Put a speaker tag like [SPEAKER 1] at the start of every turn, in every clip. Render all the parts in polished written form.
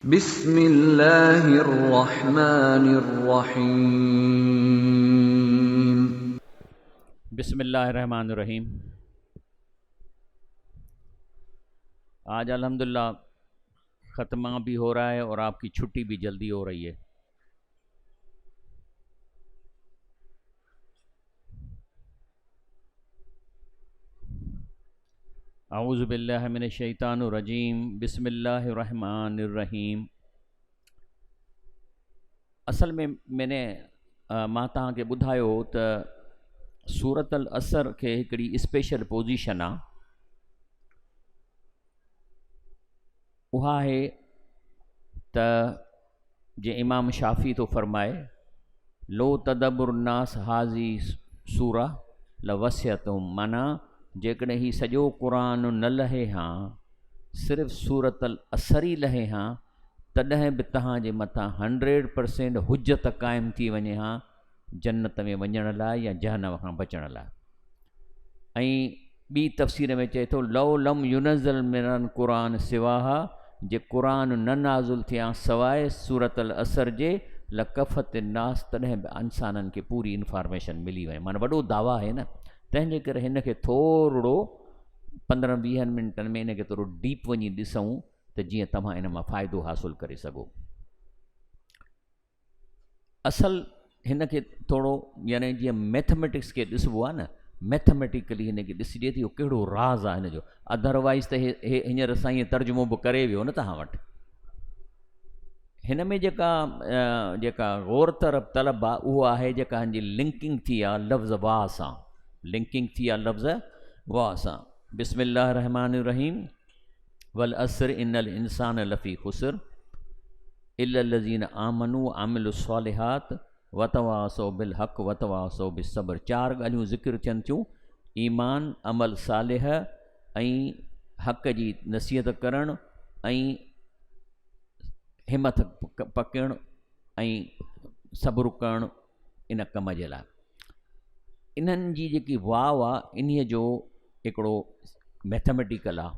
[SPEAKER 1] बिस्मिल्लाहिर्रहमानिर्रहीम।
[SPEAKER 2] बिस्मिल्लाहिर्रहमानिर्रहीम। आज अल्हम्दुलिल्लाह ख़त्मा भी हो रहा है और आपकी छुट्टी भी जल्दी हो रही है। आऊज़ु बिल्लाहि मिनश शैतानिर रजीम। बिस्मिल्लाहिर्रहमानिर्रहीम। असल में मैंने मां तव्हांखे ॿुधायो त सूरत अल असर खे हिकिड़ी स्पेशल पोज़ीशन आहे, उहा आहे त जे इमाम शाफ़ी तो फरमाए लो तदब्बुर नास हाज़ी सूरा लवस्यतुम, माना जेकॾहिं ही सॼो क़ुरान न लहे हां, सिर्फ़ु सूरत अल असर ई लहे हां, तॾहिं बि तव्हांजे मथां 100% हुज्जत क़ाइमु थी वञे हां जन्नत में वञण लाइ या जहन्नम खां बचण लाइ। ऐं ॿी तफ़सीर में चए थो लौ लम युनज़ल मिनल क़ुरान सिवाहा, जे क़ुरान न नाज़ुल थिया सवाइ सूरत अल असर जे लकफ़त नास, तॾहिं बि इंसाननि खे पूरी इंफॉर्मेशन मिली वञे। माना वॾो दावा आहे न, तंहिंजे करे हिन खे थोरो 15-20 मिंटनि में हिन खे थोरो डीप वञी ॾिसूं त जीअं तव्हां इन मां फ़ाइदो हासिलु करे सघो। असल हिन खे थोरो यानी जीअं मैथमेटिक्स खे ॾिसबो आहे न, मैथमेटिकली हिन खे ॾिसी ॾिए थी कहिड़ो राज़ आहे हिन जो। अदरवाइज़ त हींअर साईं तर्जुमो बि करे वियो न तव्हां वटि। हिन में जेका गौर तलब आहे उहो आहे जेका हिनजी लिंकिंग थी आहे लफ़्ज़ वाह सां, लिंकिंग थी आहे लफ़्ज़ वाह सां। बिस्मिल्लाहिर्रहमानिर्रहीम। वल असर इन्नल इंसान लफ़ी खुसर इल्लल्लज़ीन आमनू आमिलुस्सालिहात वतवासौ बिल हक़ वतवासौ बिस्सब्र। 4 ॻाल्हियूं ज़िक्र थियनि थियूं: ईमान, अमल सालिह ऐं हक़ जी नसीहत करणु ऐं हिमत पकड़णु ऐं सब्रु करणु इन कम जे लाइ। इन्हनि जी जेकी वाव आहे इन्हीअ जो हिकिड़ो मैथमेटिकल आहे।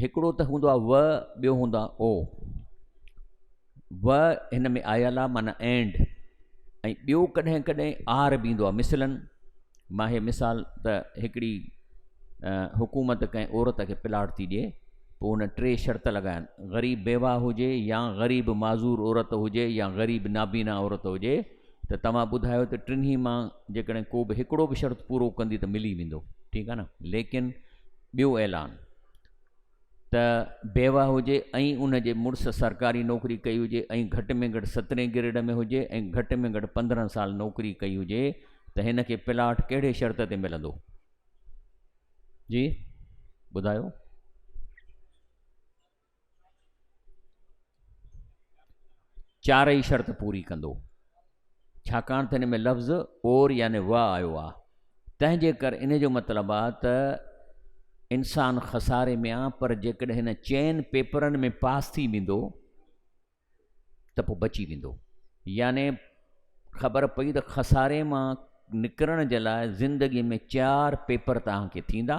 [SPEAKER 2] हिकिड़ो त हूंदो आहे व, ॿियो हूंदो आहे ओ। व हिन में आयल आहे माना एंड, ऐं ॿियो कॾहिं कॾहिं आर बि ईंदो आहे। मिसलन मां हे मिसाल त हिकिड़ी हुकूमत कंहिं औरत खे प्लाट थी ॾिए, पोइ हुन 3 शर्त लॻाइनि, ग़रीब बेवा हुजे या ग़रीब माज़ूर औरत हुजे या ग़रीब नाबीना औरत हुजे, त तव्हां ॿुधायो त टिन्ही मां जेकॾहिं को बि हिकिड़ो बि शर्त पूरो कंदी त मिली वेंदो, ठीकु आहे न। लेकिन ॿियो ऐलान त बेवा हुजे ऐं उनजे मुड़ुस सरकारी नौकरी कई हुजे ऐं घटि में घटि 17 ग्रेड में हुजे ऐं घटि में घटि 15 साल नौकरी कई हुजे, त हिन खे प्लाट कहिड़े शर्त ते मिलंदो? जी ॿुधायो। चारई शर्त पूरी कंदो, छाकाणि त हिन में लफ़्ज़ और याने व आयो आहे। तंहिंजे करे इन जो मतिलबु आहे त इंसान खसारे में आहे, पर जेकॾहिं हिन 4 पेपरनि में पास थी वेंदो त पोइ बची वेंदो। याने ख़बर पई त खसारे मां निकिरण जे लाइ ज़िंदगी में 4 पेपर तव्हांखे थींदा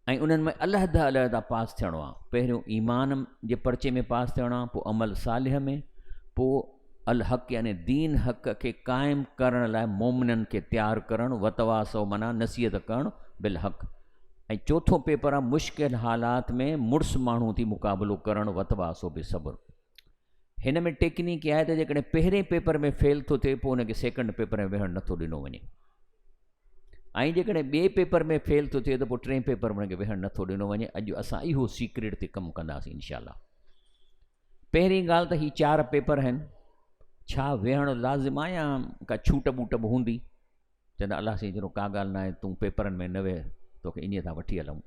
[SPEAKER 2] ऐं उन्हनि में अलहदा पास थियणो आहे। पहिरियों ईमान जे पर्चे में पास थियणो आहे, पोइ अमल सालिह में, पोइ अल हक़ यानी दीन हक़ खे क़ाइमु करण लाइ मोमिननि खे तयारु करणु, वतवासो माना नसीहत करणु बिल हक़, ऐं चोथों पेपर आहे मुश्किल हालात में मुड़ुस माण्हू थी मुक़ाबिलो करणु, वतवासो बि सब्र। हिन में टेक्निक आहे त जेकॾहिं पहिरें पेपर में फेल थो थिए पोइ हुनखे सेकंड पेपर में वेहणु नथो ॾिनो वञे, ऐं जेकॾहिं ॿिए पेपर में फेल थो थिए त पोइ 3 पेपर में हुनखे वेहणु नथो ॾिनो वञे। अॼु असां इहो सीक्रेट ते कमु कंदासीं इंशाअल्लाह। पहिरीं ॻाल्हि त ही 4 पेपर आहिनि, छा वेहणु लाज़िम आहे या का छूट बूट बि हूंदी? चवंदा अलाह साईं चलो का ॻाल्हि न आहे, तूं पेपरनि में न वेह, तोखे ईअं था वठी हलूं।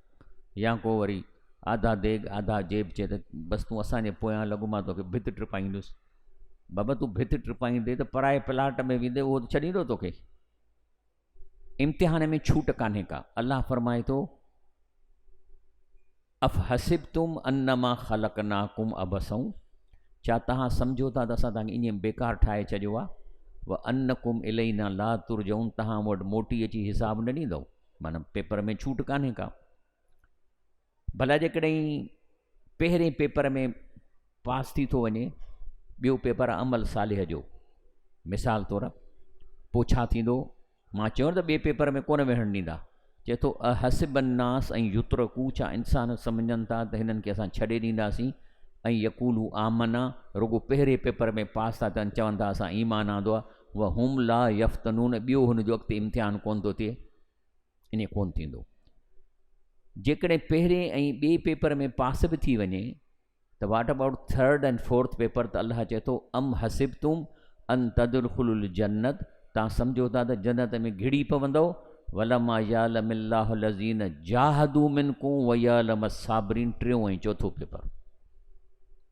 [SPEAKER 2] या को वरी आधा देग आधा जेब चए त बसि तूं असांजे पोयां लॻो, मां तोखे भित टिपाईंदुसि। बाबा तूं भित टिपाईंदे त पराए प्लाट में वेंदे उहो छॾींदो तोखे। इम्तिहान में छूट कान्हे का। अल्लाह फरमाए थो अफ हसिबतुम अन्नमा ख़लक़नाकुम अबसऊं, छा तव्हां सम्झो था त असां तव्हांखे ईअं बेकार ठाहे छॾियो आहे? व अन्नकुम इलैना ला तुरजऊन, तव्हां वटि मोटी अची हिसाब न ॾींदव। माना पेपर में छूट कान्हे का। भला जेकॾहिं पहिरें पेपर में पास थी थो वञे, ॿियो पेपर अमल सालिह जो, मिसाल तौरु पोइ छा थींदो? मां चयो त ॿिए पेपर में कोन वेहणु ॾींदा। चए थो हसिबन्नास ऐं युतरकू, छा इंसान सम्झनि था त हिननि खे असां छॾे ॾींदासीं? ऐं यकूलू आमना, रुगो पहिरें पेपर में पास था थियनि, चवनि था असां ईमान आंदो आहे। उहा हुम ला यफ़्तनून, ॿियो हुनजो अॻिते इम्तिहान कोन थो थिए, इन कोन थींदो। जेकॾहिं पहिरें ऐं ॿिए पेपर में पास बि थी वञे त what about third and fourth paper? त अल्लाह चए थो अम हसिबतुम अन तदखुलुल जन्नत, तव्हां सम्झो था त जन्नत में घिड़ी पवंदो। वलमा यालमिल्लाहु लज़ीन जाहदू मिनकुम वयालम साबरीन, टियों ऐं चोथों पेपर।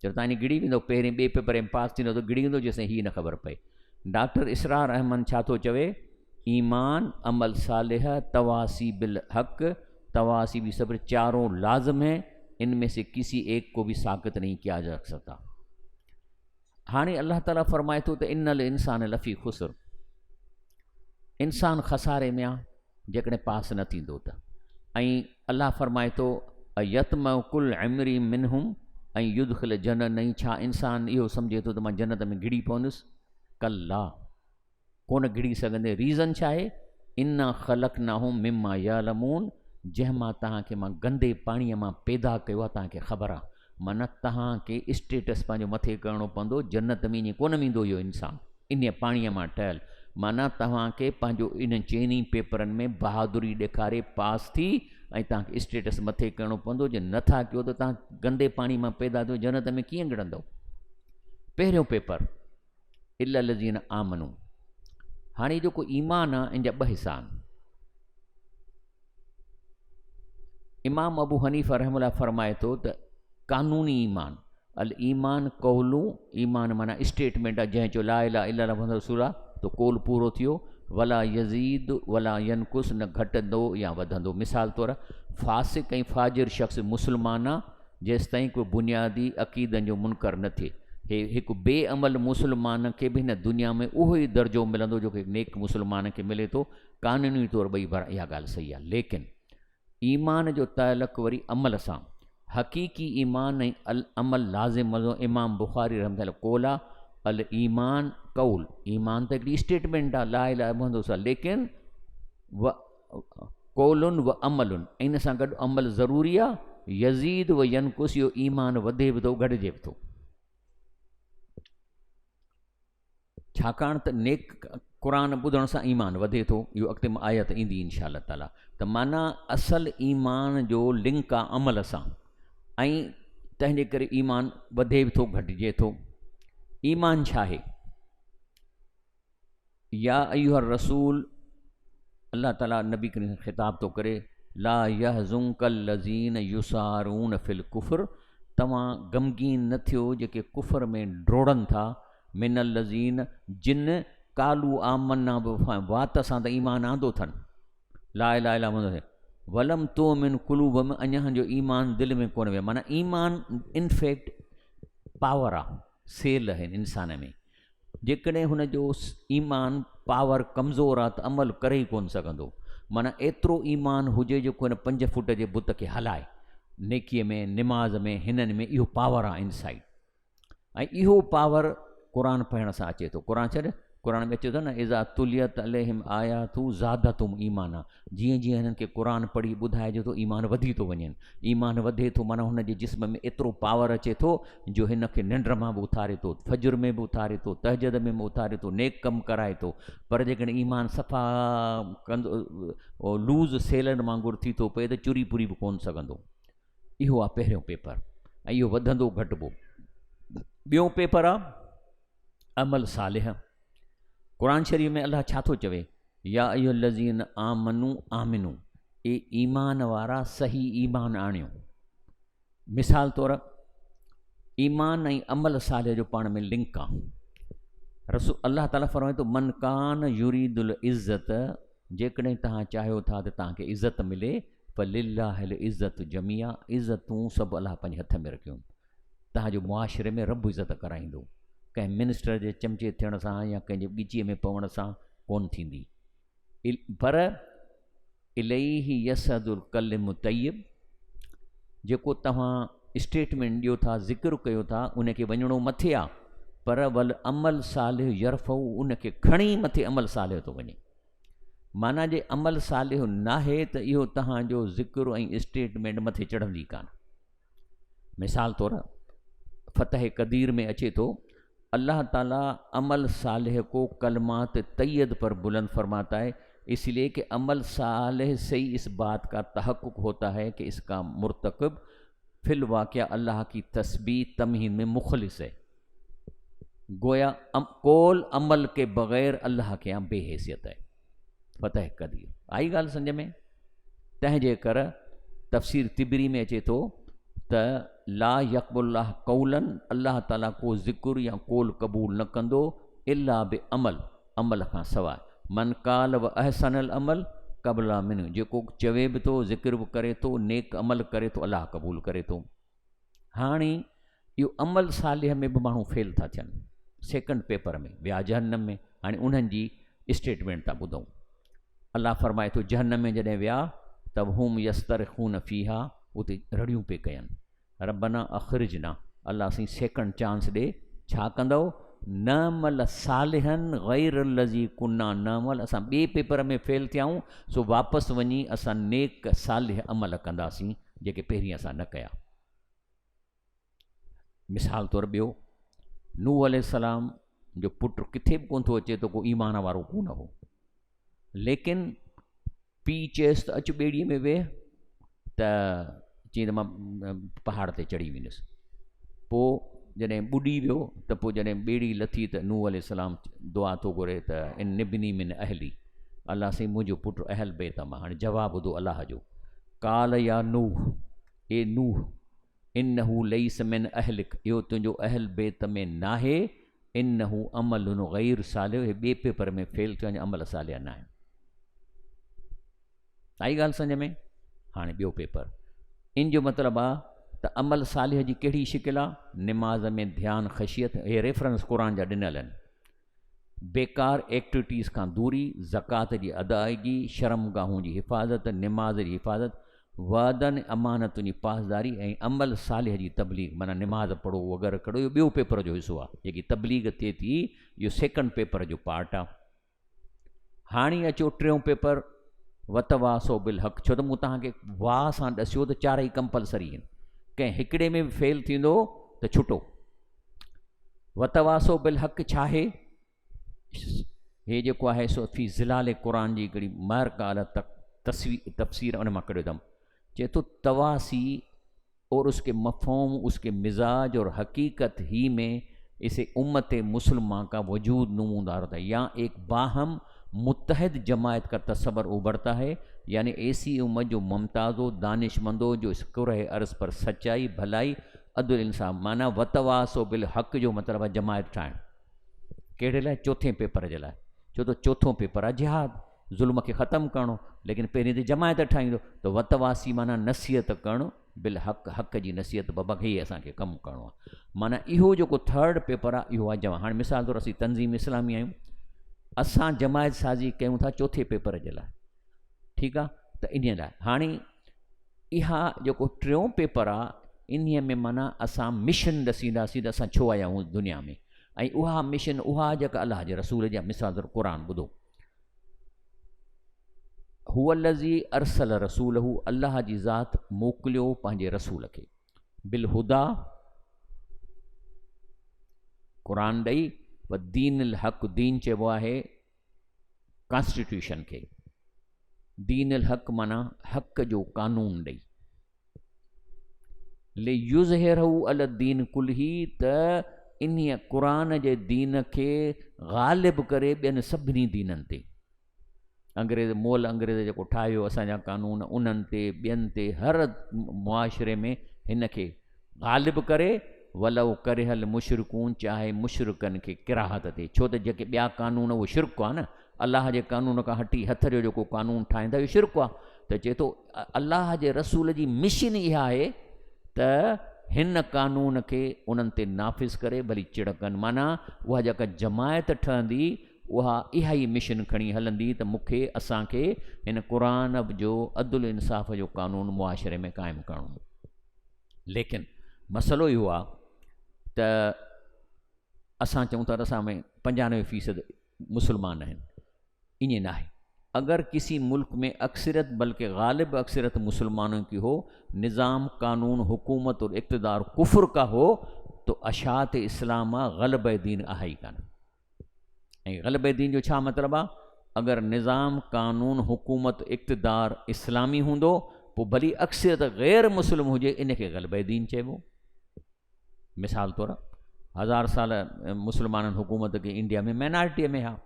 [SPEAKER 2] चलो तव्हां इन घिड़ी वेंदो, पहिरें ॿिए पेपर में पास थींदो त घिड़ी वेंदो, जेसिताईं हीअ न ख़बर पए। डॉक्टर इसरार अहमद छा थो चवे? ईमान, अमल सालिह, तवासी बिल हक़, तवासी भी सब्र, चारों लाज़िम है, इनमें से किसी एक को भी साक़ित नहीं किया जा सकता। हाणे अल्लाह ताला फरमाए थो त इन्नल इंसान लफ़ी ख़ुस्र, इंसान खसारे में आहे जेकॾहिं पास न थींदो त। ऐं अल्लाह फरमाए थो यतम कुल इमरी मिनहुम ऐं युदखिल जन्नत, नहीं छा इंसान इहो सम्झे थो त मां जन्नत में घिड़ी पवंदुसि? कल्ला, कोन घिड़ी सघंदे। रीज़न छा आहे? इन्ना ख़लक़नाहुम मिम्मा यालमून, जंहिंमां तव्हांखे मां गंदे पाणीअ मां पैदा कयो आहे, तव्हांखे ख़बर आहे। माना तव्हांखे स्टेटस पंहिंजो मथे करिणो पवंदो, जन्नत में ईअं कोन वेंदो इहो इंसानु, इन पाणीअ मां ठहियलु। माना तव्हांखे पंहिंजो इन चइनी पेपरनि में बहादुरी ॾेखारे पास थी, ऐं तव्हांखे स्टेटस मथे करिणो पवंदो। जे नथा कयो त तव्हां गंदे पाणी मां पैदा थियो, जन्नत में कीअं ॻणंदव? पहिरियों पेपर इल्ला लज़ीन आमनू। हाणे जेको ईमान आहे, इन जा ॿ हिसा आहिनि। इमाम अबू हनीफ़ा रहमतुल्लाह फरमाए थो त कानूनी ईमान, अल ईमान कौलू, ईमान माना स्टेटमेंट आहे, जंहिं चयो ला इलाहा इल्लल्लाह मुहम्मद रसूलुल्लाह, तो कोल पूरो थियो। वला यज़ीद वला यनकुस, न घटंदो या वधंदो। मिसाल तौरु फासिक ऐं फाजिर शख़्स मुस्लमान आहे जेसिताईं कोई बुनियादी अक़ीदनि जो मुनकर न थिए। हे हिकु बेअमल मुस्लमान खे बि हिन दुनिया में उहो ई दर्जो मिलंदो जो कि नेक मुस्लमान खे मिले थो। कानूनी तौरु ॿई भर इहा ॻाल्हि सही आहे, लेकिन ईमान जो ताल्लुक़ वरी अमल सां। हक़ीक़ी ईमान ऐं अमल लाज़िम मज़ो। इमाम बुख़ारी रहमतुल्लाह कोला अल ईमान कौल, ईमान त हिकिड़ी स्टेटमेंट आहे, ला इलाहा मुहम्मद रसूलुल्लाह, लेकिन व कौलुन व अमलुन, इन सां गॾु अमल ज़रूरी आहे। यज़ीद व यनकुस, इहो ईमान वधे बि थो, घटिजे बि थो। छाकाणि त नेक क़ुरान ॿुधण सां ईमान वधे थो, इहो अॻिते मां आयत ईंदी इंशा अल्लाह ताला। त माना असल ईमान जो लिंक आहे अमल सां, ऐं तंहिंजे करे ईमान वधे बि थो, घटिजे थो। ईमान छा आहे? या अय्युहर रसूल, अल्लाह ताला नबी करीम ख़िताब थो करे, ला यहज़ुनकल लज़ीन युसारून फिल कुफ़्र, तव्हां गमगीन न थियो जेके कुफ़र में ड्रोड़नि था। मिनल लज़ीन, जिन कालू आमन्ना, वात सां त ईमान आंदो अथनि, ला इलाहा इल्लल्लाह वलम तो मिन कुलूब में, अञा जो ईमान दिलि में कोन वियो। माना ईमान इनफैक्ट पावर आहे, सेल आहिनि इंसान में। जेकॾहिं हुनजो ईमान पावर कमज़ोर आहे त अमल करे ई कोन सघंदो। माना एतिरो ईमान हुजे जो कोई 5 फुट जे बुत खे हलाए, नेकीअ में, निमाज़ में, हिननि में इहो पावर आहे इनसाइड। ऐं इहो पावर क़ुरान पढ़ण सां अचे थो। क़ुरान छॾ, क़ुरान में अचे थो न, इज़ा तुलियत अलैहिम आयातु ज़ादतुम ईमाना, जीअं जीअं हिननि खे क़ुरान पढ़ी ॿुधाइजे थो, ईमान वधी थो वञे। ईमान वधे थो माना हुन जे जिस्म में एतिरो पावर अचे थो जो हिन खे निंड मां बि उथारे थो, फजर में बि उथारे थो, तहजद में बि उथारे थो, नेक कमु कराए थो। पर जेकॾहिं ईमान सफ़ा कंदो लूज़ सेलनि वांगुरु थी थो पए त चुरी पुरी बि कोन सघंदो। इहो आहे पहिरियों पेपर, ऐं इहो वधंदो घटिबो। ॿियों पेपर आहे अमल सालिह। क़ुरान शरीफ़ में अल्लाह छा थो चवे? या अय्युहल लज़ीन आमनू आमिनू, ए ईमान वारा सही ईमान आणियो। मिसाल तौरु ईमान ऐं अमल सालिह जो पाण में लिंक आहे। अल्लाह ताला फरमाए थो, मन कान युरीदुल इज़्ज़त, जेकॾहिं तव्हां चाहियो था त तव्हांखे इज़त मिले, फलिल्लाहिल इज़्ज़त जमिया, इज़तूं सभु अल्लाह पंहिंजे हथ में रखियूं। तव्हांजो मुआशिरे में रब इज़त कराईंदो, कंहिं मिनिस्टर जे चमचे थियण सां या कंहिंजे ॻिचीअ में पवण सां कोन थींदी। पर इलैहि यसदुल कलिमु तय्यब, जेको तव्हां स्टेटमेंट ॾियो था, ज़िक्र कयो था, उनखे वञिणो मथे आहे, पर वल अमल सालिह यरफ़उ, उनखे खणी मथे अमल सालिह थो वञे। माना जे अमल सालिह नाहे त इहो तव्हांजो ज़िक्र ऐं स्टेटमेंट मथे चढ़ंदी कान। मिसाल तौर फ़तह क़दीर में अचे थो, अल्लाह ताला अमल सालिह को कलमात तैयद पर बुलंद फरमाता है, इसलिए कि अमल सालिह से ही इस बात का तहक़्क़ुक़ होता है कि इसका मुर्तकब फिल वाक़या अल्लाह की तस्बीह तमहीन में मुखलिस है। गोया कोल अमल के बग़ैर अल्लाह के यहाँ बेहैसियत है। फ़तह क़दीर आई ॻाल्हि सम्झ में? तंहिंजे कर तफ़सीर तिबरी में अचे थो त ला यक़बुल्लाह कौलन, अल्लाह ताला को ज़िक्र या कोल क़बूल न कंदो इल्ला बि अमल, अमल खां सवाइ। मन काल व अहसनल अमल क़बला मिन, जेको चवे बि थो, ज़िक्र बि करे थो, नेक अमल करे थो, अल्लाह क़बूल करे थो। हाणे इहो अमल सालिह में बि माण्हू फेल था थियनि, सेकंड पेपर में विया जहन्नम में। हाणे उन्हनि जी स्टेटमेंट था ॿुधूं। अल्लाह फरमाए थो, जहन्नम में जॾहिं विया तब हुम यस्तरख़ून फ़ीहा, उते रड़ियूं पे कयनि, रब्बना अख़रिजना, अल्लाह असीं सेकंड चांस ॾे, छा कंदव? नमल सालिहन ग़ैर लज़ी कुन्ना नमल, असां ॿिए पेपर में फेल थियाऊं, सो वापसि वञी असां नेक सालिह अमल कंदासीं जेके पहिरीं असां न कया। मिसाल तौर ॿियो, नूह अलैहिस्सलाम जो पुटु किथे बि कोन थो अचे त को ईमान वारो कोन हो, लेकिन पीउ चयसि त अचु ॿेड़ीअ में वेह, त चई त मां पहाड़ ते चढ़ी वेंदुसि। पोइ जॾहिं ॿुॾी वियो त पोइ जॾहिं ॿेड़ी लथी त नूह अलैहिस्सलाम दुआ थो घुरे त इन निबनी मिन अहली, अल्लाह साईं मुंहिंजो पुटु अहल बेत मां। हाणे जवाबु ॿुधो अल्लाह जो, काल या नूह, ए नूह, इन्नहू लईस मिन अहलिक, इहो तुंहिंजो अहल बेत में नाहे, इन्नहू अमलुन ग़ैर सालिह, हे ॿिए पेपर में फेल थियो, अञा अमल सालिह न आहे। आई ॻाल्हि सम्झ में? हाणे ॿियो पेपर, इन जो मतिलबु आहे त अमल सालिह जी कहिड़ी शिकिल आहे? निमाज़ में ध्यानु, ख़शियत, हे रेफरेंस क़ुरान जा ॾिनल आहिनि। बेकार एक्टिविटीज़ खां दूरी, ज़कात जी अदायगी, शर्मगाहूं जी हिफ़ाज़त, निमाज़ जी हिफ़ाज़त, वादन अमानतुनि जी पासदारी ऐं अमल सालिह जी तबलीग, माना निमाज़ पढ़ो वग़ैरह करो। इहो ॿियो पेपर जो हिसो आहे, जेकी तबलीग थिए थी, इहो सेकंड पेपर जो पार्ट आहे। हाणे अचो टियों पेपर, वतवासो बिल हक़, छो त मूं तव्हांखे वाह सां ॾसियो त चारई कंपलसरी आहिनि, कंहिं हिकिड़े में बि फेल थींदो त छुटो। वतवासो बिल हक़ छा आहे? हे जेको आहे सो फी ज़िलाल क़ुरान जी हिकिड़ी महरकाल तफ़सीर उन मां कढियो अथमि। चए थो तवासी और उसके मफ़हूम, उसके मिजाज और हकीकत ही में इसे उम्मत मुसलमान का वजूद नमूदार होता है, या एक बाहम मुत्तहद जमायत का तस्वर उभरता है, यानी ऐसी उम्मत जो मुमताज़ो दानिशमंदो, जो इस कुरह अर्ज़ पर सच्चाई, भलाई, अदल इंसाफ, माना वतवासो बिल हक़ जो मतिलबु आहे जमायत ठाहिणु। कहिड़े लाइ? चौथे पेपर जे लाइ। छो त चौथों पेपर आहे जिहाद, ज़ुल्म खे ख़तमु करिणो, लेकिन पहिरीं त जमायत ठाहींदो, त वतवासी माना नसीहत करणु बिल हक़, हक़ जी नसीहत बबखे ई असांखे कमु करिणो आहे। माना इहो जेको थर्ड पेपर आहे इहो आहे जमा। हाणे मिसाल तौरु असीं तंज़ीम इस्लामी आहियूं, असां जमायत साज़ी कयूं था चौथे पेपर जे लाइ, ठीकु आहे? त इन लाइ हाणे इहा जेको टियों पेपर आहे, इन में माना असां मिशन ॾसींदासीं त असां छो आया आहियूं दुनिया में, ऐं उहा मिशन उहा जेका अलाह जे रसूल जा, मिसाल तौरु क़ुरान ॿुधो, हुवल्लज़ी अरसल रसूलहू, अल्लाह जी ज़ात मोकिलियो पंहिंजे रसूल खे, बिल हुदा, क़ुरान ॾेई, व दीन हक़, दीन चइबो आहे कॉन्स्टिट्यूशन खे, दीन हक़ माना हक़ जो कानून ॾेई, ले युज़हिरहू अल दीन कुलही, त इन क़ुरान जे दीन खे ग़ालिब करे ॿियनि सभिनी दीननि ते। अंग्रेज़ मोल अंग्रेज़ जेको ठाहियो असांजा कानून, उन्हनि ते, ॿियनि ते, हर मुआशिरे में हिन खे ग़ालिब करे, वलव करे हल मुशरिकून, चाहे मुशरिकनि खे किराहत थिए। छो त जेके ॿिया कानून उहो शिरक आहे न, अलाह जे कानून खां हटी हथ जो जेको कानून ठाहींदा इहो शिरक आहे। त चए थो अलाह जे रसूल जी मिशन इहा आहे त हिन कानून खे उन्हनि ते नाफ़िज़ करे भली चिड़कनि, माना उहा जेका जमायत ठहंदी उहा इहा ई मिशन खणी हलंदी त मूंखे, असांखे हिन क़ुरान जो अदल इंसाफ़ जो कानून मुआशिरे में क़ाइमु करिणो। लेकिन मसइलो इहो आहे त असां चऊं था त असां में 95% मुस्लमान आहिनि, ईअं न आहे। अगर किसी मुल्क में अक्सरियत बल्कि गालिब अक्सरियत मुसलमानों की हो, निज़ाम कानून हुकूमत और इक़्तिदार कुफ्र का हो, तो अशात इस्लाम ग़लब दीन आहे ई कान। ऐं ग़लब दीन जो छा मतिलबु आहे? अगर निज़ाम कानून हुकूमत इक़्तिदार इस्लामी हूंदो, पोइ भली अक्सरियत ग़ैर मुस्लिम हुजे, इनखे ग़लब दीन चइबो। मिसाल तौरु 1000 साल मुसलमाननि हुकूमत कई इंडिया में, माइनॉरिटीअ में हा।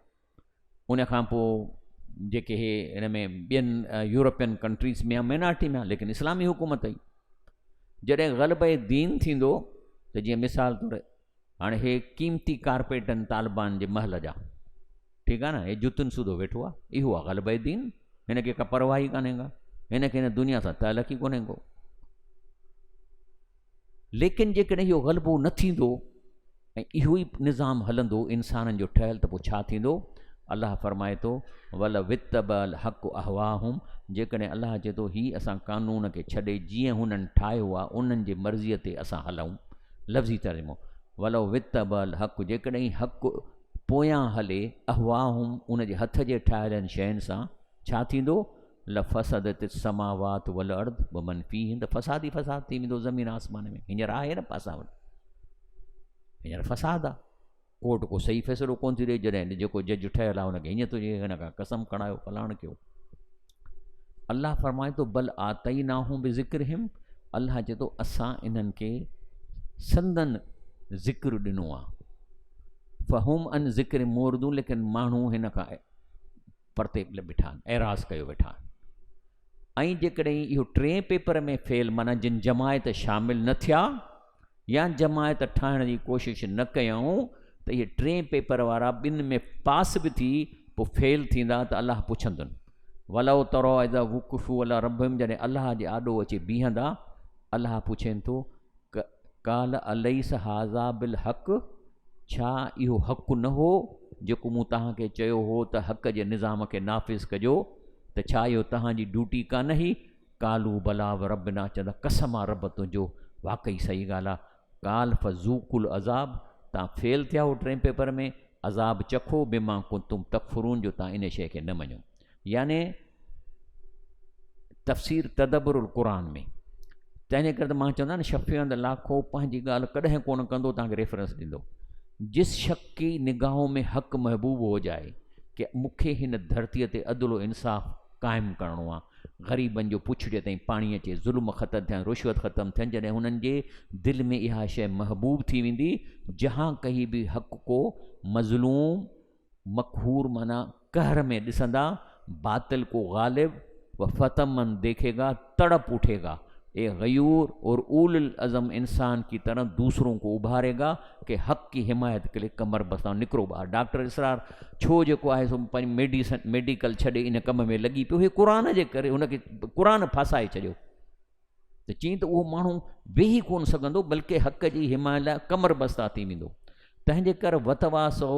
[SPEAKER 2] उन खां पोइ जेके हे इन में ॿियनि यूरोपियन कंट्रीज़ में माइनॉरिटी में आहे, लेकिन इस्लामी हुकूमत आई। जॾहिं ग़लब दीन थींदो त जीअं मिसाल तौरु हाणे हे क़ीमती कारपेटनि तालिबान जे महल जा, ठीकु आहे न, हे जुतुनि सूधो वेठो आहे, इहो आहे ग़लब दीन। हिनखे का परवाह ई कान्हे का, हिनखे हिन दुनिया सां तालुक़ ई कोन्हे को। लेकिन जेकॾहिं इहो ग़लबो न थींदो ऐं इहो ई निज़ाम हलंदो इंसाननि जो ठहियलु, त पोइ छा थींदो? अल्लाह फरमाए थो वल वितबल हक़ अहवाहुम, जेकॾहिं अल्लाह चए थो ही असां कानून खे छॾे जीअं हुननि ठाहियो आहे उन्हनि जे मर्ज़ीअ ते असां हलूं। लफ़्ज़ी तर्जुमो वलो वितबल हक़, जेकॾहिं हक़ पोयां हले, अहवाहुम उन जे हथ जे ठाहियलनि शयुनि सां, छा थींदो? लफ़सदत समावात वल अर्द वमन फीहिन, त फ़साद ई फ़साद थी वेंदो ज़मीन आसमान में। हींअर आहे न पासा वटि, हींअर फ़साद आहे। कोर्ट को सही फ़ैसिलो कोन थी ॾे, जॾहिं जेको जज ठहियलु आहे हुनखे हीअं थो चए हिन खां कसम खणायो फलाण कयो। अल्लाह फरमाए थो बल आतई नाहूं बि ज़िक्र हिम, अल्लाह चए थो असां इन्हनि खे संदन ज़िक्र ॾिनो आहे। फ़हुम अन ज़िक्र मोरदूं, लेकिन माण्हू हिन खां परते बीठा आहिनि, एराज़ कयो वेठा आहिनि। ऐं जेकॾहिं इहो 3 पेपर में फेल, माना जिन जमायत शामिल न थिया या जमायत ठाहिण जी कोशिशि न कयऊं, त इहे 3 पेपर वारा 2 में पास बि थी पोइ फेल थींदा, त अल्लाह पुछंदुनि वलो तरो ऐदा वुक़ुफ़ु अला रब्बिहिम, जॾहिं अल्लाह जे आॾो अची बीहंदा, अल्लाह पुछेनि थो काल अलैस हाज़ा बिल हक़, छा इहो हक़ु न हो जेको मूं तव्हांखे चयो हो त हक़ जे निज़ाम खे नाफ़िज़ कजो, त छा इहो तव्हांजी ड्यूटी कान ही? कालू बला व रब्बिना, चवंदा कसम आहे रब तुंहिंजो, वाक़ई सही ॻाल्हि आहे। काल फ़ज़ूकुल अज़ाब, तव्हां फेल थिया हो 3 पेपर में, अज़ाब चखो बिमा कुंतुम तकफ़ुरून, जो तव्हां इन शइ खे न मञो। याने तफ़सीर तदब्बुरुल क़ुरान में। तंहिंजे करे त मां चवंदा न शफ़ीअंद लाखो पंहिंजी ॻाल्हि कॾहिं कोन कंदो, तव्हांखे रेफरेंस ॾींदो। जिस शख़्स की निगाहों में हक़ महबूब हो जाए कि मूंखे हिन धरतीअ ते अदल इंसाफ़ क़ाइमु करिणो आहे, ग़रीबनि जो पुछड़े ताईं पाणी अचे, ज़ुल्म ख़तमु थियनि, रुश्वत ख़तमु थियनि, जॾहिं हुननि जे दिलि में इहा शइ महबूब थी वेंदी, जहां कहीं बि हक़ को मज़लूम मक़हूर माना कहर में ॾिसंदा, बातिल को गालिब व फ़तमन देखेगा, तड़प उठेगा, ए गयूर और उल अज़म इंसान की तरह दूसरों को उभारेगा कि हक़ की हिमायत के लिए कमर बस्ता निकिरो ॿाहिरि। डॉक्टर इसरार छो जेको आहे सो पंहिंजी मेडिकल छॾे इन कम में लॻी पियो, हे क़ुरान जे करे, हुनखे क़ुरान फासाए छॾियो। त चई त उहो माण्हू वेही कोन सघंदो, बल्कि हक़ जी हिमायत लाइ कमर बस्ता थी वेंदो। तंहिंजे करे वतवासो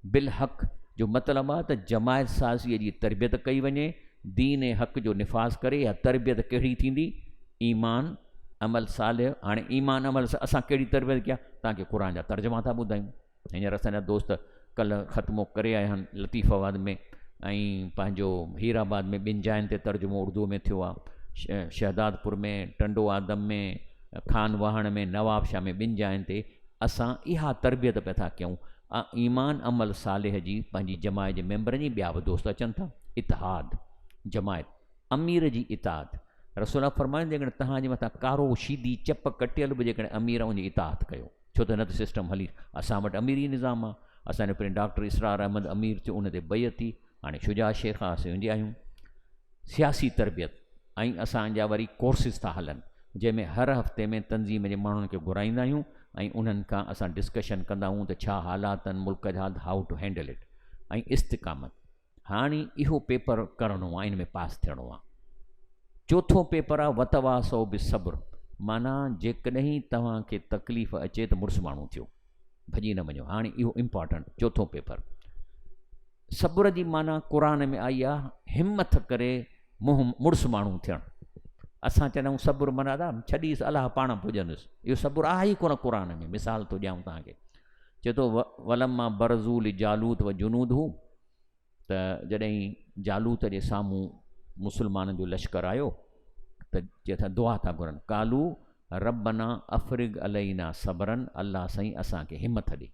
[SPEAKER 2] बिल हक़ जो मतिलबु आहे त जमायत साज़ीअ जी तरबियत कई वञे, दीन ऐं हक़ जो निफ़ाज़ करे। या तरबियत कहिड़ी थींदी? ईमान अमल सालिह। हाणे ईमान अमल असां कहिड़ी तरबियत कया? तव्हांखे क़ुरान जा तर्जुमा था ॿुधायूं। हींअर असांजा दोस्त कल्ह ख़त्मो करे आया आहिनि लतीफ़ाबाद में, ऐं पंहिंजो हीराबाद में 2 जाइनि ते तर्जुमो उर्दू में थियो आहे, शहदादपुर में, टंडो आदम में, खान वाहण में, नवाबशाह में, 2 जाइनि ते असां इहा तरबियत पिया था कयूं। ईमान अमल सालिह जी पंहिंजी जमायत जे मेंबरनि जी ॿिया बि दोस्त अचनि था। इतिहाद जमायत, अमीर जी इताद। रसूल फरमाइनि जेकॾहिं तव्हांजे मथां कारो शीदी चप कटियल बि जेकॾहिं अमीर आहे, उनजी इताद कयो, छो त न त सिस्टम हली। असां वटि अमीरी निज़ाम आहे। असांजो पहिरीं डॉक्टर इसरार अहमद अमीर थियो, उन ते बैत थी, हाणे शुजा शेख आहे, असीं वेंदा आहियूं। सियासी तरबियत ऐं असांजा वरी कोर्सिस था हलनि, जंहिंमें हर हफ़्ते में तंज़ीम जे माण्हुनि खे घुराईंदा आहियूं ऐं उन्हनि खां असां डिस्कशन कंदा आहियूं त छा हालात आहिनि मुल्क जा, हाउ टू हैंडल इट, ऐं इस्तिक़ामत। हाणे इहो पेपर करिणो आहे, इन में पास थियणो आहे। चोथों पेपर आहे वतवासो बि सब्र, माना जेकॾहिं तव्हांखे तकलीफ़ अचे त मुड़ुसु माण्हू थियो, भॼी न वञो। हाणे इहो इम्पॉर्टेंट चोथों पेपर। सब्र जी माना क़ुरान में आई आहे हिम्मत करे मुड़ुसु माण्हू थियणु। असां चवंदा आहियूं सबुरु माना छॾीस अलाह पाण पुॼंदुसि, इहो सबुरु आहे ई कोन क़ुर में। मिसाल थो ॾियांव तव्हांखे, चए थो वलम्मा बरज़ूल जालूत व जुनूद हू, त जॾहिं जालूत जे साम्हूं मुस्लमाननि जो लश्कर आयो त चए था दुआ था घुरनि, कालू रब्बना अफ़रिग अलैना सबरन, अल्लाह साईं असांखे हिमत ॾे,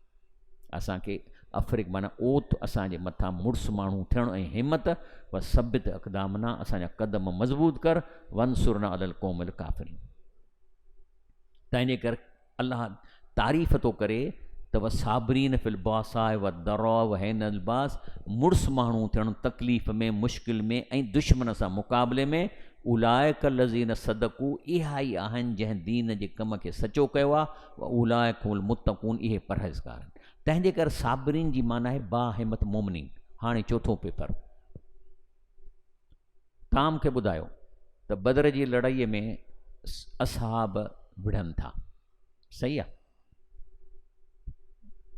[SPEAKER 2] असांखे अफ़रिग माना ओत असांजे मथां मुड़ुस माण्हू थियणु ऐं हिमत, व सबित अक़दामना असांजा क़दम मज़बूत कर, वंसुरना अलल क़ौमिल काफ़िरीन। तंहिंजे करे अल्लाह तारीफ़ थो करे त व साबरीन फिल बासाए व दरा व हैनल बास, मुड़ुस माण्हू थियणु तकलीफ़ में, मुश्किल में ऐं दुश्मन सां मुक़ाबले में, उलाइक लज़ीन सदकू, इहा ई आहिनि जंहिं दीन जे कम खे सचो कयो आहे, व उलाइकुल मुत्तक़ून, इहे परहेज़गार आहिनि। तंहिंजे करे साबरीन जी माना आहे बा हिमत मोमिनीन। हाणे चोथों पेपर, तव्हां मूंखे ॿुधायो त बदर जी लड़ाईअ में असहाब विढ़नि था, सही आहे?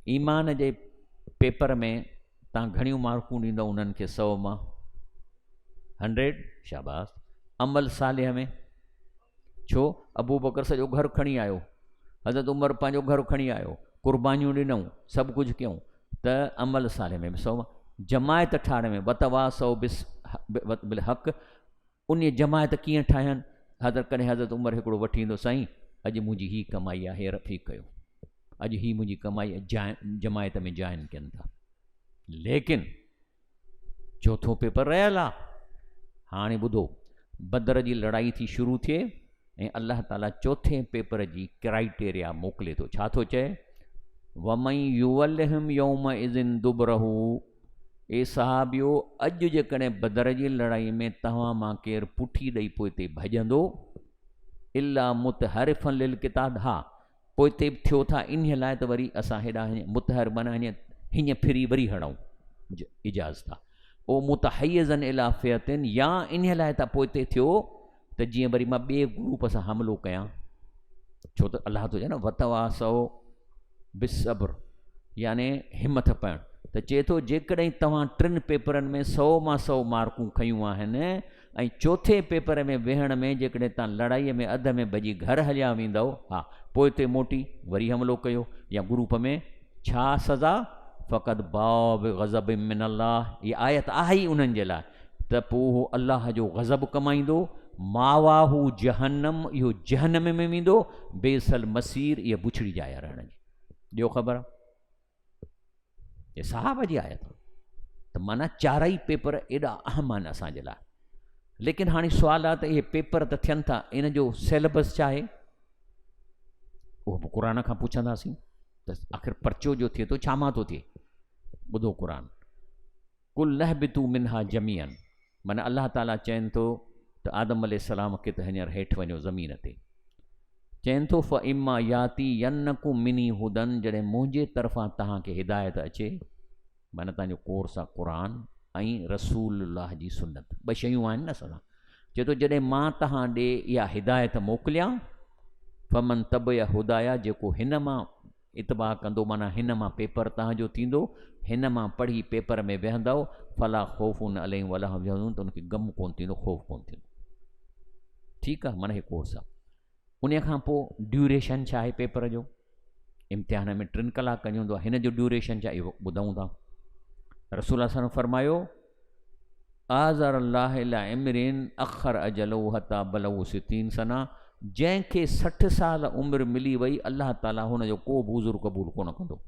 [SPEAKER 2] ईमान जे पेपर में तव्हां घणियूं मार्कूं ॾींदव उन्हनि खे 100 मां 100? शाबाश। अमल सालिह में छो? अबू बकर सॼो घर खणी आयो, हज़रत उमर पंहिंजो घर खणी आयो, कुर्बानियूं ॾिनऊं, सभु कुझु कयूं, त अमल सालिह में 100 मां। जमायत ठाहिण में वतवा 100 बिल हक़, उन जमायत कीअं ठाहियनि? कॾहिं हज़रत उमर हिकिड़ो वठी ईंदो, साईं अॼु मुंहिंजी हीअ कमाई आहे, हे रफ़ीक कयो, अॼु ही मुंहिंजी कमाई जमायत में जॉइन कनि था। लेकिन चौथों पेपर रहियल आहे। हाणे ॿुधो, बदर जी लड़ाई थी शुरू थिए ऐं अल्लाह ताला चौथे पेपर जी क्राइटेरिया मोकिले थो। छा थो चए? वमई युवल्हिम यौम इज़िन दुबरहू, ए सहाबियो, अॼु जेकॾहिं बदर जी लड़ाई में तव्हां मां केरु पुठी ॾेई पोइ ते भॼंदो, इला मुतहरिफ़न लिल किताब, हा पोइ ते थियो था इन लाइ त वरी असां हेॾा मुतहर माना हीअं फिरी वरी हणूं, इजाज़त आहे। ओ मुतहयज़न इला फ़ियतिन, या इन लाइ त पोइ ते थियो त जीअं वरी मां ॿिए ग्रुप सां हमिलो कयां। छो त अलाह थो चए न वतवा सौ बिसब्र, याने हिमत पाइण। त चए थो जेकॾहिं तव्हां 3 पेपरनि में 100 मां 100 मार्कूं खयूं आहिनि ऐं चौथे पेपर में वेहण में जेकॾहिं तव्हां लड़ाईअ में अध में भॼी घर हलिया वेंदव, हा पोइ ते मोटी वरी हमिलो कयो या ग्रुप में, छा सज़ा? फ़क़त बाब ग़ज़ब मिनल्लाह, इहा आयत आहे ई उन्हनि जे लाइ, त पोइ उहो अलाह जो ग़ज़ब कमाईंदो, मावाहू जहन्नम, इहो जहन्नम में वेंदो, बेसल मसीर, इहा बुछड़ी जाइ रहण जी। ॿियो ख़बर? ये साहब जी आयत। त माना चारई पेपर एॾा अहम आहिनि असांजे लाइ। लेकिन हाणे सुवाल आहे त इहे पेपर त थियनि था, इन जो सिलेबस छा आहे? उहो बि क़ुर खां पुछंदासीं त आख़िर पर्चो जो थिए थो छा मां थो थिए। ॿुधो क़ुर, कुल लहबितू मिनहा जमीअन, माना अलाह ताला चवनि थो त आदम अलैहिस्सलाम खे त हींअर हेठि वञो ज़मीन ते, चवनि थो फ़ इमा याती यन्नकुम मिनी हुदन, जॾहिं मुंहिंजे तरफ़ां तव्हांखे हिदायत अचे, माना तव्हांजो कोर्स आहे क़ुर ऐं रसूलुल्लाह जी सुन्नत, 2 शयूं आहिनि न असां। चए थो जॾहिं मां तव्हां ॾे इहा हिदायत मोकिलियां, फ़मन तबिया हुदाया, जेको हिन मां इतबा कंदो, माना हिन मां पेपर तव्हांजो थींदो, हिन मां पढ़ी पेपर में वेहंदव, फला ख़ौफ़ुन अलैहिम वला हुम यहज़नून, त उनखे ग़म कोन थींदो, ख़ौफ़ कोन थींदो। ठीकु आहे, माना हे कोर्स आहे। उन खां पोइ ड्यूरेशन छा आहे पेपर जो? इम्तिहान में 3 कलाकनि जो हूंदो आहे, हिन जो ड्यूरेशन छा इहो ॿुधऊं था। रसूल असां फरमायो, आज़र अल्लाह इला इमरिन अख़र अजलहु हता बलहु 60 सना, जंहिंखे 60 साल उमिरि मिली वई, अल्लाह ताला हुनजो को बि उज़ुर क़बूल कोन कंदो।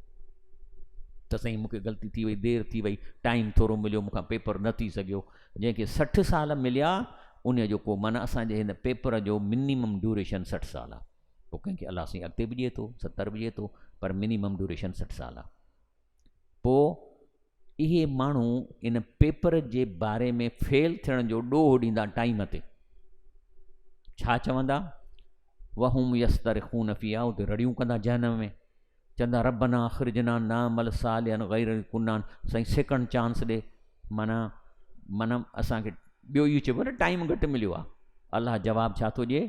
[SPEAKER 2] त साईं मूंखे ग़लती थी वई, देरि थी वई, टाइम थोरो मिलियो, मूंखां पेपर न थी सघियो, जंहिंखे 60 साल मिलिया उन जो को, माना असांजे हिन पेपर जो मिनिमम ड्यूरेशन 60 साल आहे। पोइ कंहिंखे अलाह साईं अॻिते बि ॾिए थो, 70 बि ॾिए थो, पर मिनिमम ड्यूरेशन 60 साल आहे। पोइ इहे माण्हू इन पेपर जे बारे में फेल थियण जो ॾोह ॾींदा टाइम ते। छा चवंदा? वहुम यस्तरख़ून फ़ीहा, उते रड़ियूं कंदा जहन्नम में, चवंदा रब्बना अख़रिजना नामल सालिहन ग़ैर कुन्नान, साईं सेकंड चांस ॾे, माना असांखे ॿियो इहो चइबो न टाइम घटि मिलियो आहे। अलाह जवाबु छा थो ॾिए?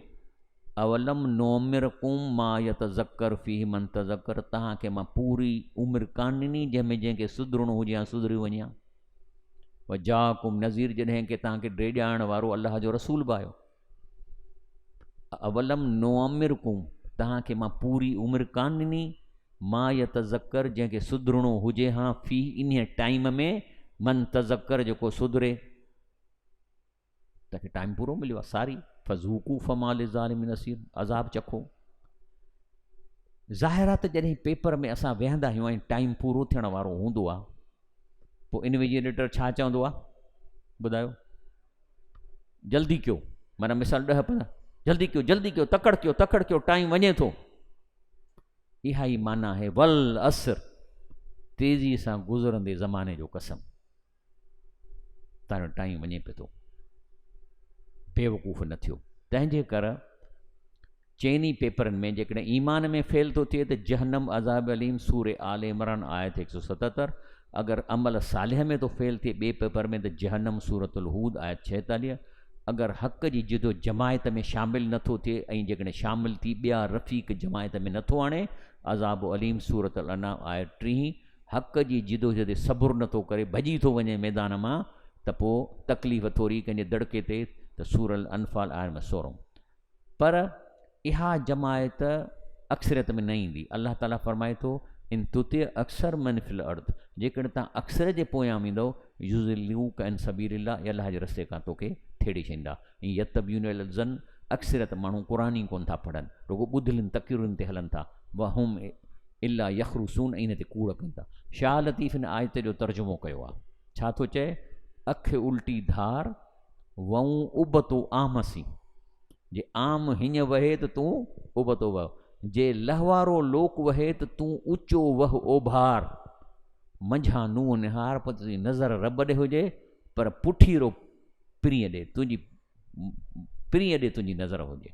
[SPEAKER 2] अवलम नोमिरकुम मा यतज़क्कर फ़ीहि मन तज़क्कर, तव्हांखे मां पूरी उमिरि कान ॾिनी जंहिंमें जंहिंखे सुधरणो हुजे या सुधरी वञे हा। व जाकुम नज़ीर, जॾहिं की तव्हांखे ॾेॼाइण वारो अलाह जो रसूल बि आयो। अवलम नुअम्मिरकुम, तव्हांखे मां पूरी उमिरि कान ॾिनी, मां यतज़क्कर, जंहिंखे सुधरणो हुजे हा, फी इन टाइम में, मन तज़क्कर, जेको सुधरे, तव्हांखे टाइम पूरो मिलियो आहे, सारी फज़ूकू फमा लिज़ालिमीन नसीर, अज़ाब चखो। ज़ाहिर आहे त जॾहिं पेपर में असां वेहंदा आहियूं ऐं टाइम पूरो थियण वारो हूंदो आहे, पोइ इनविजिलेटर छा चवंदो आहे ॿुधायो? जल्दी कयो, माना मिसाल 10-15, जल्दी कयो, जल्दी कयो, तकड़ कयो, तकड़ कयो, टाइम वञे थो। इहा ई माना है वल असर, तेज़ी सां गुज़रंदे ज़माने जो कसम, तव्हांजो टाइम वञे पियो थो, बेवकूफ़ न थियो। तंहिंजे कर चइनी पेपरनि में जेकॾहिं ईमान में फेल थो थिए त जहन्नम अज़ाब अलीम, सूर आल इमरान आयत 177। अगर अमल सालिह में तो फेल थिए ॿिए पेपर में त जहन्नम, सूरतुल हूद आयत 46। अगर हक़ जी जिदो जमायत में शामिल नथो थिए ऐं जेकॾहिं शामिल थी ॿिया रफ़ीक जमायत में नथो आणे, अज़ाब अलीम, सूरतुल अनाम आयत 30। हक़ जी जिदो जदे सब्र नथो करे, भॼी थो वञे मैदान मां, त पोइ तकलीफ़ थोरी कंहिंजे दड़के ते, त सूरल अनफाल आयत में 16। पर इहा जमायत अक्सरियत में न ईंदी। अल्लाह ताला फरमाए थो, इन तुते अक्सर मनफ़िल अर्द, जेकॾहिं तव्हां अक्सर जे पोयां वेंदो, युज़िल्लूक अन सबीलिल्लाह, अल्लाह जे रस्ते खां तोखे थेड़ी छॾींदा। ऐं यतबियून ज़न, अक्सरियत माण्हू क़ुरान ई कोन था पढ़नि, रुगो ॿुधलनि तक़रीरुनि ते हलनि था। वहुम इल्ला यख़रुसून, ऐं इन ते कूड़ कनि था। शाह लतीफ़ इन आयत जो तर्जुमो कयो आहे, छा थो चए? अख उल्टी धार, वऊं उबतो आमसी, जे आम हीअं वहे त तूं उबतो वह, जे लहवारो लोक वहे त तूं ऊचो वह ओभार, मंझां नूह निहार, पर तुंहिंजी नज़र रब ॾे हुजे, पर पुठीरो प्रिय ॾे, तुंहिंजी प्रिय ॾे तुंहिंजी नज़र हुजे।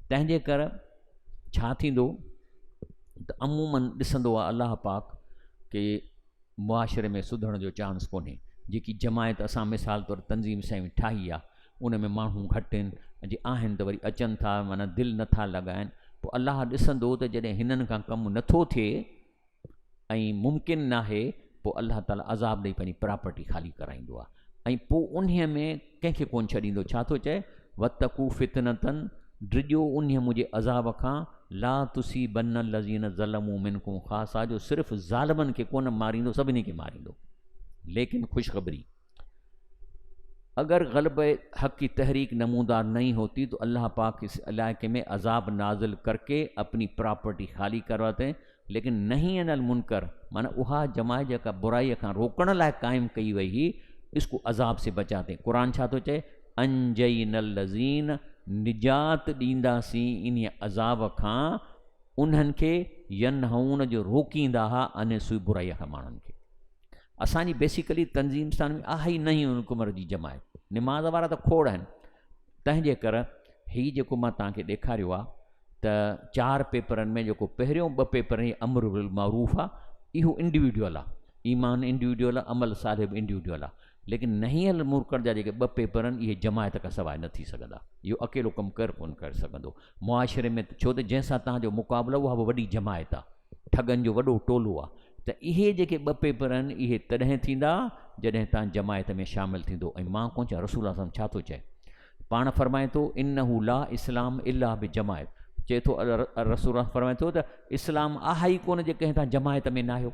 [SPEAKER 2] तंहिंजे कर छा थींदो त अमूमन ॾिसंदो आहे अलाह पाक के मुआशरे में सुधरण जो चांस कोन्हे। जेकी जमायत असां मिसाल तौरु तंज़ीम सां ठाही आहे, उन में माण्हू घटि आहिनि, जे आहिनि त वरी अचनि था, माना दिलि नथा लॻाइनि। पोइ अलाह ॾिसंदो त जॾहिं हिननि खां कमु नथो थिए ऐं मुमकिन नाहे, पोइ अलाह ताला अज़ाब ॾेई पंहिंजी प्रॉपर्टी ख़ाली कराईंदो आहे। ऐं पोइ उन्हीअ में कंहिंखे कोन छॾींदो। छा थो चए? वतकू फितनतन, ड्रिजो उन्हीअ मुंहिंजे अज़ाब खां, ला तुसी बन लज़ीन ज़लमू मिनकुम ख़ासा, जो सिर्फ़ु ज़ालिमनि खे कोन मारींदो, सभिनी खे मारींदो। लेकिन खुशखबरी, अगर ग़लब हक़ की तहरीक नमूदार नहीं होती तो अल्लाह पाक इस इलाके में अजाब नाजिल करके अपनी प्रॉपर्टी खाली करवाते हैं। लेकिन नहीं अनल मुनकर, माना उहा जमात जेका बुराई खां रोकण लाइ क़ाइमु कई वई ही, इसको अजाब से बचाते। कुरान छा थो चए? अंजैनल लज़ीन, निजात ॾींदासीं इन अज़ाब खां उन्हनि खे, यनहून जो रोकींदा हा, अने सुई बुराई खां माण्हुनि खे। असांजी बेसिकली तंज़ीमस्तान में आहे ई नहीं हुकूमत जी जमायत, निमाज़ वारा त खोड़ आहिनि। तंहिंजे कर हीउ जेको मां तव्हांखे ॾेखारियो आहे त 4 पेपरनि में जेको पहिरियों 2 पेपर ही अम्र बिल मारूफ़ आहे, इहो इंडिविजुअल आहे, ईमान इंडिविजुअल आहे, अमल सालिह बि इंडिविजुअल आहे। लेकिन नहीं अल मुनकर जा जेके 2 पेपर आहिनि, इहे जमायत खां सवाइ न थी सघंदा। इहो अकेलो कमु कर कोन करे सघंदो मुआशरे में, छो त जंहिंसां तव्हांजो मुक़ाबिलो उहा बि वॾी जमायत आहे, ठगनि जो वॾो टोलो आहे। त इहे जेके 2 पेपर आहिनि, इहे तॾहिं थींदा जॾहिं तव्हां जमायत में शामिलु थींदो। ऐं मां कोन चवां, रसूल अल्लाह छा थो चए? पाण फरमाए थो, इन्नहू ला इस्लाम इल्ला बि जमायत, चए थो रसूल फरमाए थो त इस्लाम आहे ई कोन जे कंहिं तव्हां जमायत में न आहियो।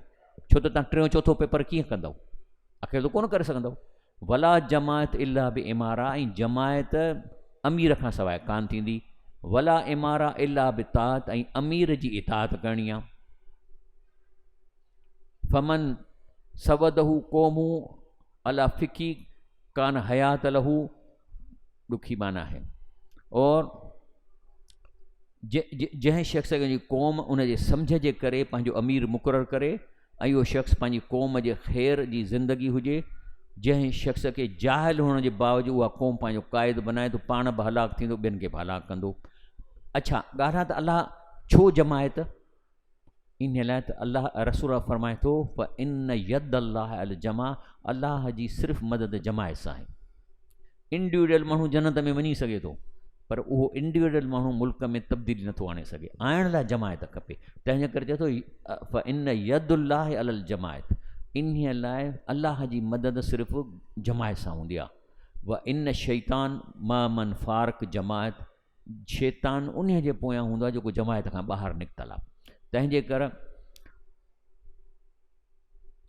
[SPEAKER 2] छो त तव्हां 3 चौथो पेपर कीअं कंदव? अकेलो कोन करे सघंदव। वला जमायत इल्ला बि इमारा, ऐं जमायत अमीर खां सवाइ कान थींदी। वला इमारा इल्ला बि तात, ऐं अमीर जी इताअत करणी आहे। फमन सवदहू क़ौमू अला फ़िकी कान हयात लहू, ॾुखी माना है। और जंहिं शख़्स जी क़ौम उन जे सम्झ जे करे पंहिंजो अमीर मुक़ररु करे, ऐं उहो शख़्स पंहिंजी क़ौम जे ख़ैर जी ज़िंदगी हुजे। जंहिं शख़्स खे जाहिल हुअण जे बावजूदु उहा क़ौम पंहिंजो क़ाइद बनाए, तो पाण बि हलाक थींदो, ॿियनि खे बि हलाक कंदो। अच्छा ॻाल्हि आहे त अलाह छो जमायत? इन लाइ त अलाह रसूल फरमाए थो, फ इन यद अल्लाह अल जमा, अलाह जी सिर्फ़ु मदद जमायत सां आहे। इंडिविजुअल माण्हू जन्नत में वञी सघे थो, पर उहो इंडिविजुअल माण्हू मुल्क में तब्दीली नथो आणे सघे। आणण लाइ जमायत खपे। तंहिंजे करे चए थो, फ इन यदुल्लाह अल जमायत, इन लाइ अलाह जी मदद सिर्फ़ु जमायत सां हूंदी आहे। व इन शैतान मा मन फ़ारक जमायत, शैतान उन जे पोयां हूंदो आहे जेको जमायत खां ॿाहिरि निकितल आहे। तंहिंजे करे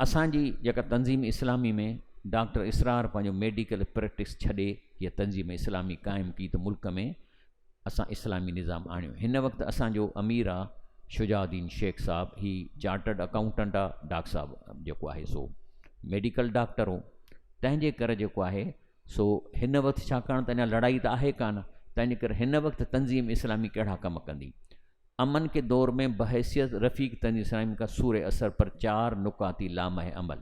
[SPEAKER 2] असांजी जेका तंज़ीम इस्लामी में डॉक्टर इसरार पंहिंजो मेडिकल प्रैक्टिस छॾे हीअ तंज़ीम इस्लामी क़ाइमु की त मुल्क में असां इस्लामी निज़ाम आणियो। हिन वक़्तु असांजो अमीर आहे शुजाउद्दीन शेख साहब, ही चार्टर्ड अकाउंटेंट आहे। डॉक्टर साहब जेको आहे सो मेडिकल डॉक्टर हो। तंहिंजे करे जेको आहे सो हिन वक़्तु छाकाणि त अञा लड़ाई त आहे कान, तंहिंजे करे हिन वक़्तु तंज़ीम इस्लामी कहिड़ा कम कंदी। अमन के दौर में बहैसियत रफ़ीक तंज़ीम इस्लामी का सूर असर पर 4 नुकाती लामह अमल।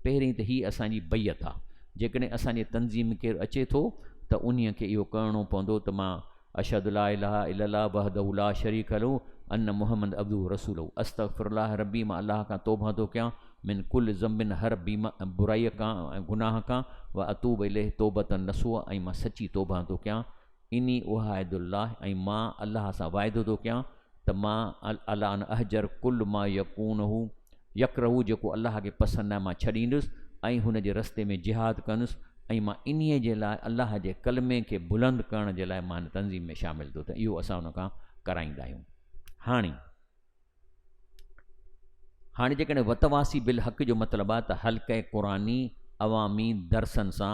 [SPEAKER 2] पहिरीं त ही असांजी बैयत आहे। जेकॾहिं असांजे तंज़ीम केरु अचे थो त उन्हीअ खे इहो करिणो पवंदो त मां अशहदु ला इलाहा इल्लल्लाह वहदहु ला शरीक लहू अन्न मुहम्मद अब्दुहु रसूलहू अस्तग़फिरुल्लाह रब्बी, मां अल्लाह खां तौबा थो कयां मिन कुल ज़म्बिन, हर बुराईअ खां ऐं गुनाह खां, व अतूब इलैहि तौबतन नसूह, ऐं मां सची तौबा थो कयां। इनी उहाइदुल्लाह, ऐं मां अल्लाह सां वाइदो थो कयां त मां अला अन अहजर कुल मां यकूनहू यकरहू, जेको अल्लाह खे पसंदि आहे मां छॾींदुसि ऐं हुन जे रस्ते में जिहाद कंदुसि, ऐं मां इन्हीअ जे लाइ अल्लाह जे कलमे खे बुलंद करण जे लाइ मां तंज़ीम में शामिल थो। त इहो असां हुन खां कराईंदा आहियूं। हाणे जेकॾहिं वतवासी बिल हक़ जो मतिलबु आहे त हल्के क़ुरानी अवामी दर्सनि सां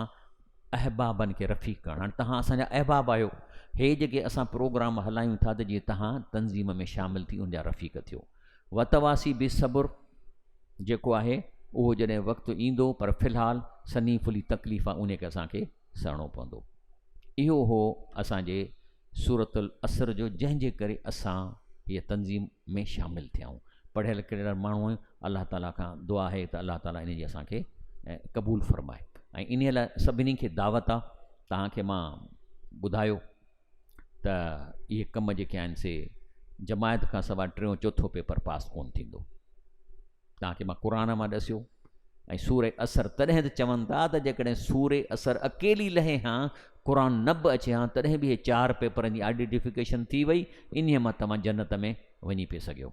[SPEAKER 2] अहबाबनि खे रफ़ीक करणु। हाणे तव्हां असांजा अहबाब आहियो, हे जेके असां प्रोग्राम हलायूं था त जीअं तव्हां तंज़ीम में शामिल थी उनजा रफ़ीक थियो। वतवासी बि सबुर जेको आहे उहो जॾहिं वक़्तु ईंदो, पर फ़िलहालु सनी फुली तकलीफ़ आहे, उन खे असांखे सहणो पवंदो। इहो हो असांजे सूरतुल असर जो, जंहिंजे करे असां हीअ तंज़ीम में शामिल थियाऊं। पढ़ियल लिखियल माण्हू आहियूं, अलाह ताला खां दुआ आहे त अलाह ताला इन जी असांखे क़बूल फ़रमाए। ऐं इन लाइ सभिनी खे दावत आहे। तव्हांखे मां ॿुधायो त इहे कम जेके आहिनि से जमायत खां सवाइ 3 4 पेपर पास कोन थींदो। तव्हांखे मां क़ुरान मां ॾसियो ऐं सूर असर। तॾहिं त चवनि था त जेकॾहिं सूर असर अकेली लहे हां, क़ुरान न बि अचे हां, तॾहिं बि इहे 4 पेपरनि जी आइडेंटिफिकेशन थी वई, इन्हीअ मां तव्हां जन्नत में वञी पिए सघियो।